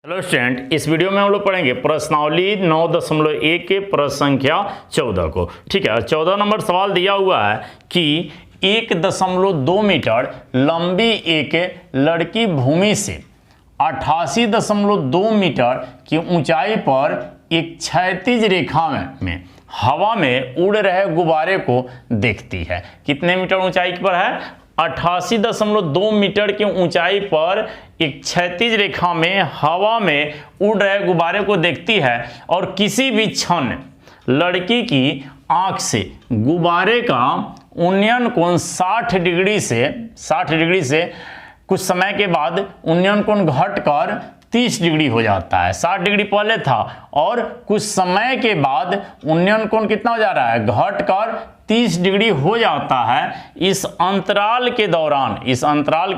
Hello student, इस video में हम लोग पढ़ेंगे प्रश्नावली 9.1 के प्रश्न संख्या 14 को। ठीक है, 14 नंबर सवाल दिया हुआ है कि 1.2 मीटर लंबी एक लड़की भूमि से 88.2 मीटर की ऊंचाई पर एक क्षैतिज रेखा में हवा में उड़ रहे गुब्बारे को देखती है। कितने मीटर ऊंचाई पर है? 88.2 मीटर की ऊंचाई पर एक क्षैतिज रेखा में हवा में उड़ रहे गुब्बारे को देखती है और किसी भी क्षण लड़की की आंख से गुब्बारे का उन्नयन कोण 60 डिग्री से कुछ समय के बाद उन्नयन कोण घटकर 30 डिग्री हो जाता है। 60 डिग्री पहले था और कुछ समय के बाद उन्नयन कोण कितना हो जा रहा है? घटकर 30 डिग्री हो जाता है। इस अंतराल के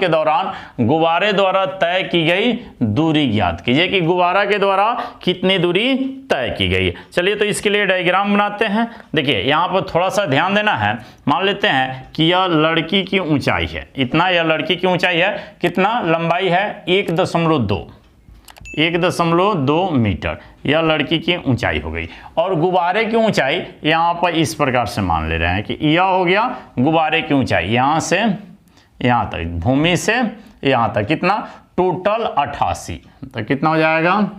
दौरान गुब्बारे द्वारा तय की गई दूरी ज्ञात कीजिए कि गुब्बारा के द्वारा कितनी दूरी तय की गई है। चलिए तो इसके लिए डायग्राम बनाते हैं। देखिए यहाँ पर थोड़ा सा ध्यान देना है। मान लेते हैं कि यह लड़की की ऊंचाई है इतना, यह लड़की की ऊंचाई है कितना? लंबाई है 1.2 मीटर, यह लड़की की ऊंचाई हो गई। और गुब्बारे की ऊंचाई यहाँ पर इस प्रकार से मान ले रहे हैं कि यह हो गया गुब्बारे की ऊंचाई, यहाँ से यहाँ तक, भूमि से यहाँ तक कितना? टोटल 88, तो कितना हो जाएगा?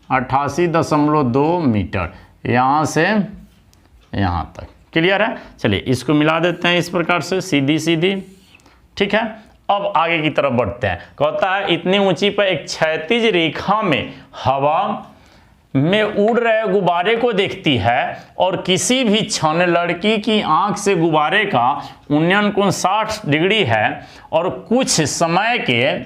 88.2 मीटर यहाँ से यहाँ तक। क्लियर है? चलिए इसको मिला देते हैं इस प्रकार से सीधी। ठीक है, अब आगे की तरफ बढ़ते हैं। कहता है इतनी ऊंची पर एक क्षैतिज रेखा में हवा में उड़ रहे गुब्बारे को देखती है और किसी भी क्षण लड़की की आंख से गुब्बारे का उन्नयन कोण 60 डिग्री है और कुछ समय के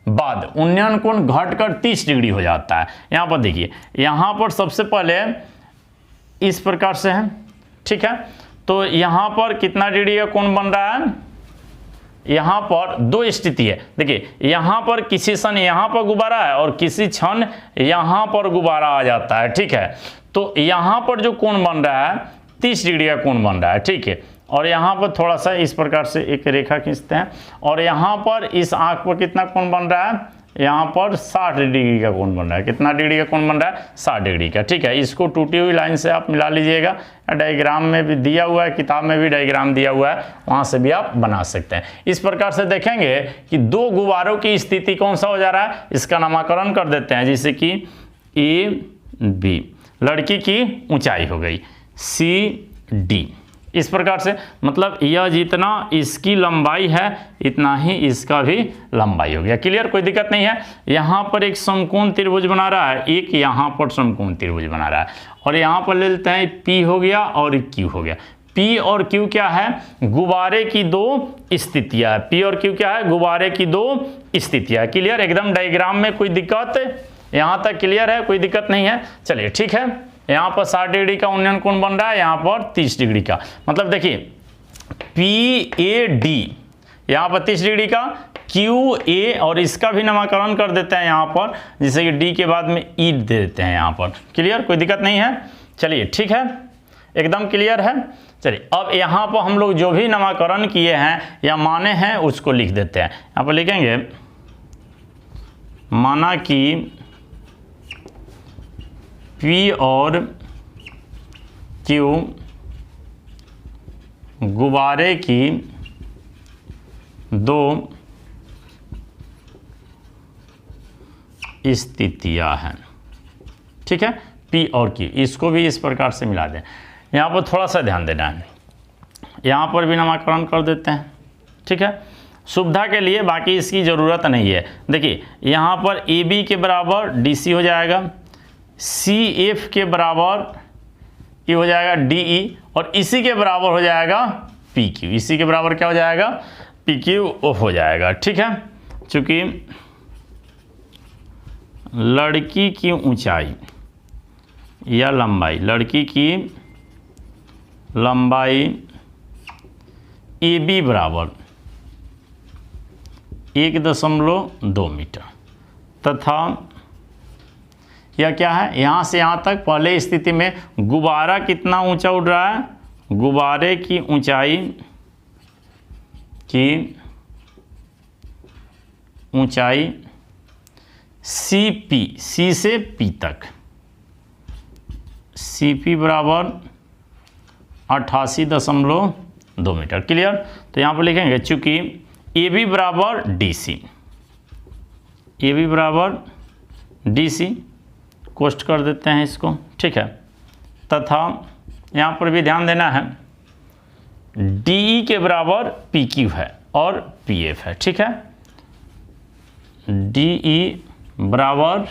बाद उन्नयन कोण घटकर 30 डिग्री हो जाता है। यहाँ पर देखिए, यहाँ पर सबसे पहले इस प्रकार से है। ठीक है, तो यहाँ पर कितना डिग्री का कोण बन रहा है? यहाँ पर दो स्थिति है। देखिए यहाँ पर किसी क्षण यहाँ पर गुब्बारा है और किसी क्षण यहाँ पर गुब्बारा आ जाता है। ठीक है, तो यहाँ पर जो कोण बन रहा है 30 डिग्री का कोण बन रहा है। ठीक है, और यहाँ पर थोड़ा सा इस प्रकार से एक रेखा खींचते हैं और यहाँ पर इस आंख पर कितना कोण बन रहा है? यहाँ पर 60 डिग्री का कोण बन रहा है। कितना डिग्री का कोण बन रहा है? 60 डिग्री का। ठीक है, इसको टूटी हुई लाइन से आप मिला लीजिएगा। डायग्राम में भी दिया हुआ है, किताब में भी डायग्राम दिया हुआ है, वहाँ से भी आप बना सकते हैं। इस प्रकार से देखेंगे कि दो गुब्बारों की स्थिति कौन सा हो जा रहा है, इसका नामकरण कर देते हैं। जैसे कि ए बी, लड़की की ऊंचाई हो गई सी डी। इस प्रकार से मतलब यह जितना इसकी लंबाई है इतना ही इसका भी लंबाई हो गया। क्लियर? कोई दिक्कत नहीं है। यहाँ पर एक समकोण त्रिभुज बना रहा है, एक यहाँ पर समकोण त्रिभुज बना रहा है और यहाँ पर ले लेते हैं P हो गया और Q हो गया। P और Q क्या है? गुब्बारे की दो स्थितियाँ है। P और Q क्या है? गुब्बारे की दो स्थितियाँ। क्लियर? एकदम डायग्राम में कोई दिक्कत यहाँ तक क्लियर है? कोई दिक्कत नहीं है। चलिए ठीक है, यहाँ पर 60 डिग्री का उन्नयन कोण बन रहा है, यहाँ पर 30 डिग्री का। मतलब देखिए PAD यहाँ पर 30 डिग्री का, QA और इसका भी नामकरण कर देते हैं यहाँ पर, जैसे कि D के बाद में E दे देते हैं यहाँ पर। क्लियर? कोई दिक्कत नहीं है। चलिए ठीक है, एकदम क्लियर है। चलिए अब यहाँ पर हम लोग जो भी नामकरण किए हैं या माने हैं उसको लिख देते हैं। यहाँ पर लिखेंगे माना कि P और Q गुब्बारे की दो स्थितियां हैं। ठीक है, P और Q, इसको भी इस प्रकार से मिला दें। यहाँ पर थोड़ा सा ध्यान देना है, यहाँ पर भी नामकरण कर देते हैं। ठीक है, सुविधा के लिए, बाकी इसकी ज़रूरत नहीं है। देखिए यहाँ पर AB के बराबर DC हो जाएगा, CF के बराबर ये हो जाएगा DE और इसी के बराबर हो जाएगा PQ। इसी के बराबर क्या हो जाएगा? PQ हो जाएगा। ठीक है, चूंकि लड़की की ऊंचाई या लंबाई, लड़की की लंबाई AB बराबर 1.2 मीटर तथा यह क्या है? यहाँ से यहाँ तक पहले स्थिति में गुब्बारा कितना ऊंचा उड़ रहा है? गुब्बारे की ऊंचाई सी पी, सी से पी तक, सी पी बराबर 88.2 मीटर। क्लियर। तो यहाँ पर लिखेंगे चूंकि ए बी बराबर डी सी, ए बी बराबर डी सी, कोष्ट कर देते हैं इसको, ठीक है। तथा यहाँ पर भी ध्यान देना है डी ई के बराबर पी क्यू है और पी एफ है, ठीक है। डी ई बराबर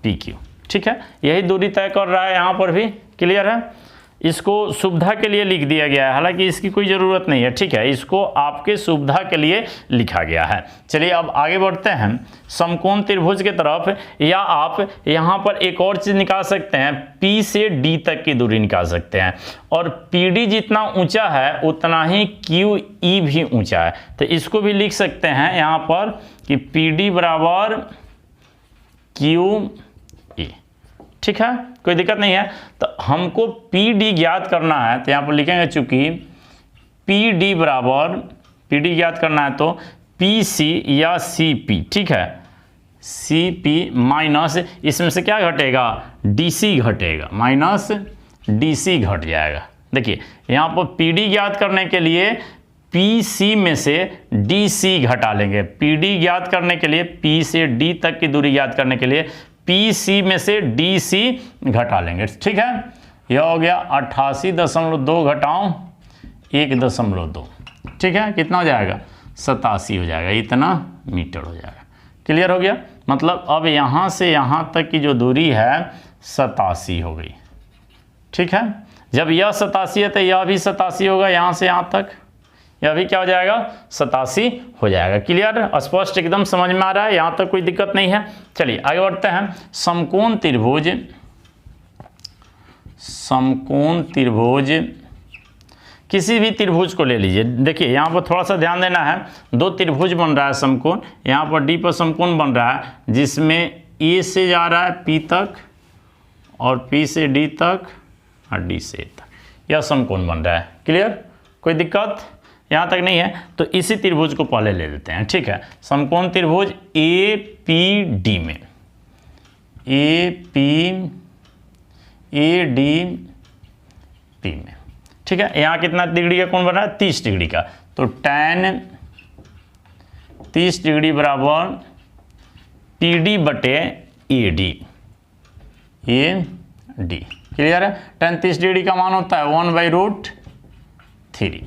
पी क्यू, ठीक है। यही दूरी तय कर रहा है यहाँ पर भी। क्लियर है। इसको सुविधा के लिए लिख दिया गया है, हालांकि इसकी कोई ज़रूरत नहीं है, ठीक है। इसको आपके सुविधा के लिए लिखा गया है। चलिए अब आगे बढ़ते हैं समकोण त्रिभुज के तरफ। या आप यहाँ पर एक और चीज़ निकाल सकते हैं, P से D तक की दूरी निकाल सकते हैं। और PD जितना ऊंचा है उतना ही QE भी ऊंचा है, तो इसको भी लिख सकते हैं यहाँ पर कि PD बराबर QE, ठीक है, कोई दिक्कत नहीं है। तो हमको PD ज्ञात करना है, तो यहाँ पर लिखेंगे चूंकि PD बराबर, PD ज्ञात करना है तो PC या CP, ठीक है, CP माइनस इसमें से क्या घटेगा, DC घटेगा, माइनस DC घट जाएगा। देखिए यहाँ पर PD ज्ञात करने के लिए PC में से DC घटा लेंगे, PD ज्ञात करने के लिए P से D तक की दूरी ज्ञात करने के लिए PC में से DC घटा लेंगे, ठीक है। यह हो गया 88.2 घटाओ 1.2, ठीक है। कितना हो जाएगा, 87 हो जाएगा, इतना मीटर हो जाएगा। क्लियर हो गया। मतलब अब यहाँ से यहाँ तक की जो दूरी है 87 हो गई, ठीक है। जब यह 87 है तो यह भी 87 होगा, यहाँ से यहाँ तक यह भी क्या हो जाएगा, 87 हो जाएगा। क्लियर, स्पष्ट एकदम समझ में आ रहा है, यहाँ तक कोई दिक्कत नहीं है। चलिए आगे बढ़ते हैं। समकोण त्रिभुज, समकोण त्रिभुज, किसी भी त्रिभुज को ले लीजिए। देखिए यहाँ पर थोड़ा सा ध्यान देना है, दो त्रिभुज बन रहा है समकोण, यहाँ पर डी पर समकोण बन रहा है जिसमें ए से जा रहा है पी तक और पी से डी तक और डी से ए तक, यह समकोण बन रहा है। क्लियर, कोई दिक्कत यहाँ तक नहीं है। तो इसी त्रिभुज को पहले ले लेते हैं, ठीक है। समकोण त्रिभुज ए पी डी में, A P A D P में, ठीक है। यहाँ कितना डिग्री का कोण बन रहा है, 30 डिग्री का। तो tan 30 डिग्री बराबर पी डी बटे A D, A D. Clear है। tan 30 डिग्री का मान होता है 1/√3।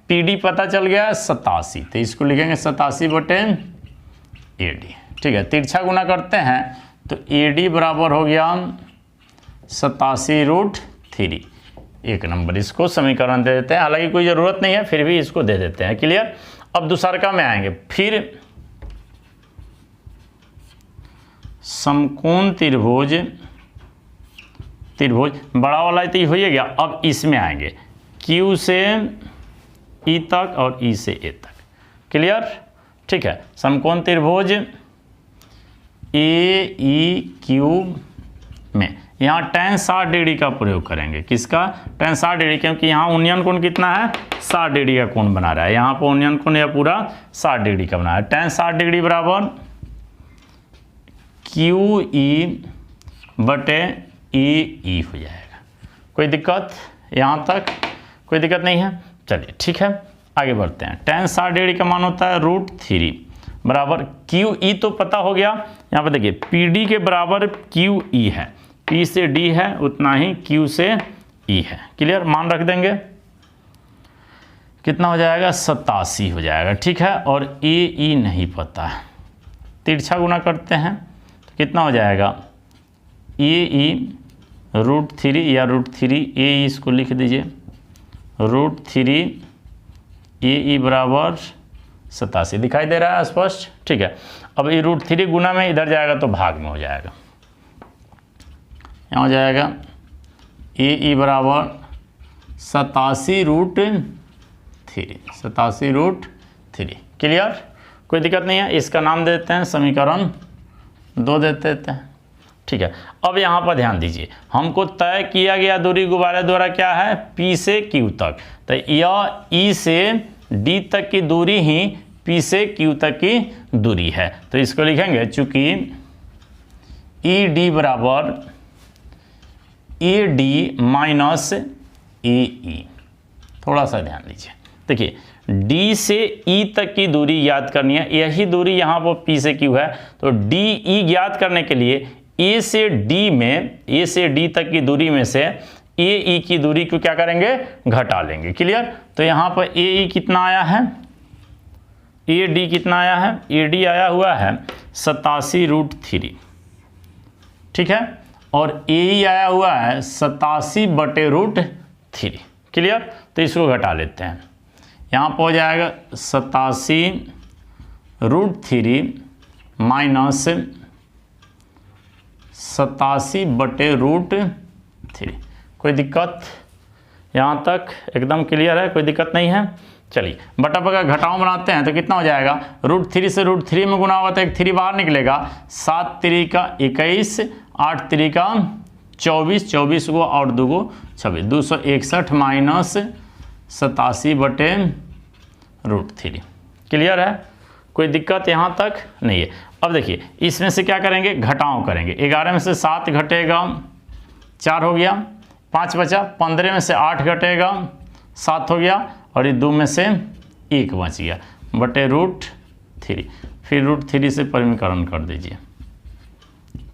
पी डी पता चल गया 87, तो इसको लिखेंगे 87 बटे ए डी, ठीक है। तिरछा गुना करते हैं तो ए डी बराबर हो गया 87√3। एक नंबर, इसको समीकरण दे देते हैं, हालांकि कोई ज़रूरत नहीं है, फिर भी इसको दे देते हैं। क्लियर। अब दूसरा में आएंगे, फिर समकोण त्रिभुज, त्रिभुज बड़ा वाला तो हो गया। अब इसमें आएंगे Q से E तक और E से A तक। क्लियर, ठीक है। समकोण त्रिभुज AEQ में यहाँ tan 60 डिग्री का प्रयोग करेंगे। किसका, tan 60 डिग्री, क्योंकि यहाँ उन्नयन कोण कितना है, 60 डिग्री का कोण बना रहा है। यहाँ पर उन्नयन कोण या पूरा 60 डिग्री का बना है। tan 60 डिग्री बराबर QE बटे AE हो जाएगा। कोई दिक्कत यहाँ तक, कोई दिक्कत नहीं है। चलिए ठीक है, आगे बढ़ते हैं। tan 60 डिग्री का मान होता है √3 बराबर QE, तो पता हो गया। यहाँ पर देखिए PD के बराबर QE है, P से D है उतना ही Q से E है। क्लियर, मान रख देंगे, कितना हो जाएगा, 87 हो जाएगा, ठीक है। और AE नहीं पता है, तिरछा गुना करते हैं तो कितना हो जाएगा, AE √3 या √3 AE, इसको लिख दीजिए, √3 AE बराबर 87। दिखाई दे रहा है स्पष्ट, ठीक है। अब ये √3 गुना में इधर जाएगा तो भाग में हो जाएगा, यहाँ हो जाएगा AE बराबर 87√3, 87√3। क्लियर, कोई दिक्कत नहीं है। इसका नाम देते हैं समीकरण 2 दे देते हैं, ठीक है। अब यहाँ पर ध्यान दीजिए, हमको तय किया गया दूरी गुब्बारे द्वारा क्या है, P से Q तक। तो यह E से D तक की दूरी ही P से Q तक की दूरी है। तो इसको लिखेंगे, चूंकि ई डी बराबर ए डी माइनस ए ई। थोड़ा सा ध्यान दीजिए, देखिए D से E तक की दूरी ज्ञात करनी है, यही दूरी यहाँ पर P से Q है, तो DE ज्ञात करने के लिए A से D तक की दूरी में से AE की दूरी को क्या करेंगे, घटा लेंगे। क्लियर? तो यहाँ पर AE कितना आया है, AD कितना आया है, AD आया हुआ है 87√3, ठीक है, और AE आया हुआ है 87/√3। क्लियर? तो इसको घटा लेते हैं, यहाँ पर हो जाएगा 87√3 माइनस 87/√3। कोई दिक्कत? यहाँ तक एकदम क्लियर है, कोई दिक्कत नहीं है। चलिए बटा का घटाव बनाते हैं तो कितना हो जाएगा, √3 से √3 में गुना होगा तो एक 3 बाहर निकलेगा, 7 3 का 21, 8 3 का 24, 24 को और 2 को 26, 261 माइनस 87/√3। क्लियर है? कोई दिक्कत यहाँ तक नहीं है। अब देखिए इसमें से क्या करेंगे, घटाव करेंगे। 11 में से 7 घटेगा 4 हो गया, 5 बचा, 15 में से 8 घटेगा 7 हो गया, और ये 2 में से 1 बच गया /√3। फिर √3 से परिमीकरण कर दीजिए,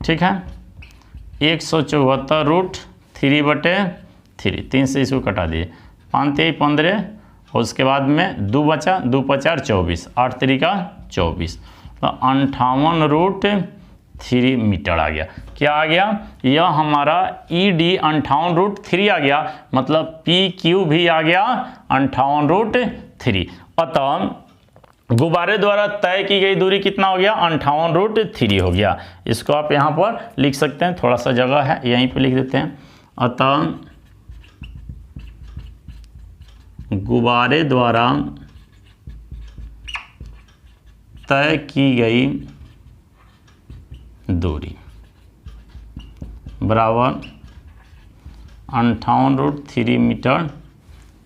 ठीक है, 174√3/3, 3 से इसको कटा दीजिए, 5 3 15, और उसके बाद में 2 बचा, 2 × 4 24, 8 3 का 24, तो 58√3 मीटर आ गया। क्या आ गया, यह हमारा ED 58√3 आ गया, मतलब PQ भी आ गया 58√3। अतः गुब्बारे द्वारा तय की गई दूरी कितना हो गया, 58√3 हो गया। इसको आप यहाँ पर लिख सकते हैं, थोड़ा सा जगह है यहीं पे लिख देते हैं। अतः गुब्बारे द्वारा तय की गई दूरी बराबर 58√3 मीटर,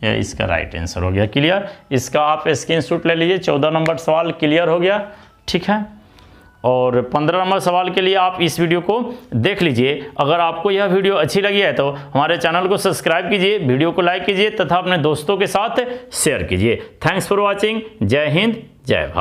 यह इसका राइट आंसर हो गया। क्लियर? इसका आप स्क्रीनशॉट ले लीजिए। 14 नंबर सवाल क्लियर हो गया, ठीक है। और 15 नंबर सवाल के लिए आप इस वीडियो को देख लीजिए। अगर आपको यह वीडियो अच्छी लगी है तो हमारे चैनल को सब्सक्राइब कीजिए, वीडियो को लाइक कीजिए तथा अपने दोस्तों के साथ शेयर कीजिए। Thanks for watching. जय हिंद, जय भारत।